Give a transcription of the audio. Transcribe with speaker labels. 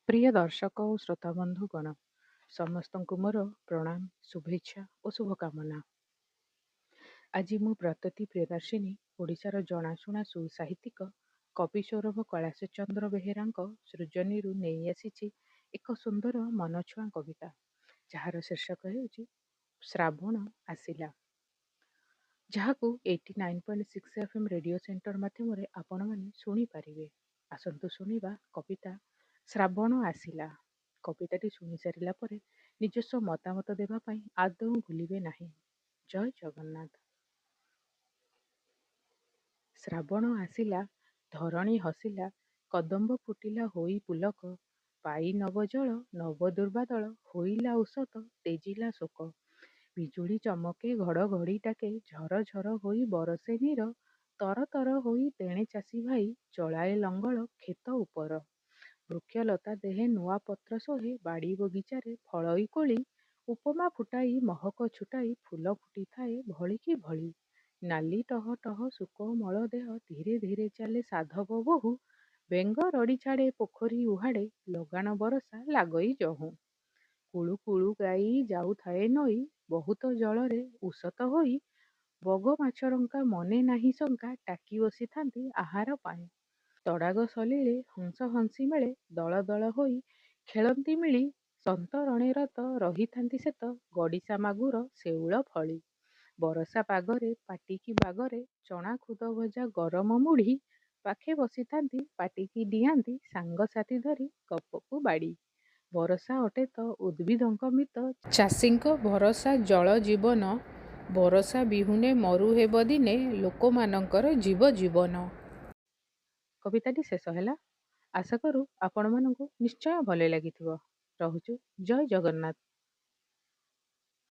Speaker 1: ପ୍ରିୟ ଦର୍ଶକ ଓ ଶ୍ରୋତା ବନ୍ଧୁଗଣ, ସମସ୍ତଙ୍କୁ ମୋର ପ୍ରଣାମ, ଶୁଭେଚ୍ଛା ଓ ଶୁଭକାମନା। ଆଜି ମୁଁ ବ୍ରତତୀ ପ୍ରିୟଦର୍ଶିନୀ ଓଡ଼ିଶାର ଜଣାଶୁଣା ସୁସାହିତ୍ୟିକ କବି ସୌରଭ କୈଳାସ ଚନ୍ଦ୍ର ବେହେରାଙ୍କ ସୃଜନୀରୁ ନେଇ ଆସିଛି ଏକ ସୁନ୍ଦର ମନଛୁଆଁ କବିତା, ଯାହାର ଶୀର୍ଷକ ହେଉଛି ଶ୍ରାବଣ ଆସିଲା, ଯାହାକୁ 89.6 FM ରେଡିଓ ସେଣ୍ଟର ମାଧ୍ୟମରେ ଆପଣମାନେ ଶୁଣିପାରିବେ। ଆସନ୍ତୁ ଶୁଣିବା କବିତା ଶ୍ରାବଣ ଆସିଲା। କବିତାଟି ଶୁଣି ସାରିଲା ପରେ ନିଜସ୍ୱ ମତାମତ ଦେବା ପାଇଁ ଆଦୌ ଭୁଲିବେ ନାହିଁ। ଜୟ ଜଗନ୍ନାଥ। ଶ୍ରାବଣ ଆସିଲା, ଧରଣୀ ହସିଲା, କଦମ୍ବ ଫୁଟିଲା ହୋଇ ପୁଲକ, ପାଇ ନବଜଳ ନବ ଦୁର୍ବାଦଳ, ହୋଇଲା ଉଷତ ତେଜିଲା ଶୋକ। ବିଜୁଳି ଚମକେ ଘଡ଼ଘଡ଼ି ଡାକେ, ଝର ଝର ହୋଇ ବରଷେ ନୀର, ତର ତର ହୋଇ ତେଣେ ଚାଷୀ ଭାଇ, ଚଳାଏ ଲଙ୍ଗଳ କ୍ଷେତ ଉପର। ବୃକ୍ଷଲତା ଦେହେ ନୂଆ ପତ୍ର ଶୋହେ, ବାଡ଼ି ବଗିଚାରେ ଫଳଇ କୋଳି, ଉପମା ଫୁଟାଇ ମହକ ଛୁଟାଇ, ଫୁଲ ଫୁଟିଥାଏ ଭଳିକି ଭଳି। ନାଲି ଟହ ଟହ ସୁକୋମଳ ଦେହ, ଧୀରେ ଧୀରେ ଚାଲେ ସାଧବ ବୋହୂ, ବେଙ୍ଗ ରଡ଼ି ଛାଡ଼େ ପୋଖରୀ ଉହାଡ଼େ, ଲଗାଣ ବରଷା ଲାଗଇ ଯହୁଁ। କୁଳୁ କୁଳୁ ଗାଇ ଯାଉଥାଏ ନଈ, ବହୁତ ଜଳରେ ଉଷତ ହୋଇ, ବଗ ମାଛରଙ୍କା ମନେ ନାହିଁ ଶଙ୍କା, ଟାକି ବସିଥାନ୍ତି ଆହାର ପାଇଁ। ତଡ଼ାଗ ସଲିଳେ ହଂସ ହଂସୀ ମେଳେ, ଦଳ ଦଳ ହୋଇ ଖେଳନ୍ତି ମିଳି, ସନ୍ତରଣେ ରତ ରହିଥାନ୍ତି ସେତ, ଗଡ଼ିଶା ମାଗୁର ଶେଉଳ ଫଳି। ବରଷା ପାଗରେ ପାଟିକି ବାଗରେ, ଚଣା ଖୁଦ ଭଜା ଗରମ ମୁଢ଼ି, ପାଖେ ବସିଥାନ୍ତି ପାଟିକି ଡିଆନ୍ତି, ସାଙ୍ଗସାଥୀ ଧରି ଗପକୁ ବାଡ଼ି। ବରଷା ଅଟେ ତ ଉଦ୍ଭିଦଙ୍କ ମିତ, ଚାଷୀଙ୍କ ଭରସା ଜଳ ଜୀବନ, ବରଷା ବିହୁନେ ମରୁ ହେବ ଦିନେ, ଲୋକମାନଙ୍କର ଜୀବ ଜୀବନ। କବିତାଟି ଶେଷ ହେଲା। ଆଶା କରୁ ଆପଣମାନଙ୍କୁ ନିଶ୍ଚୟ ଭଲ ଲାଗିଥିବ। ରହୁଛୁ। ଜୟ ଜଗନ୍ନାଥ।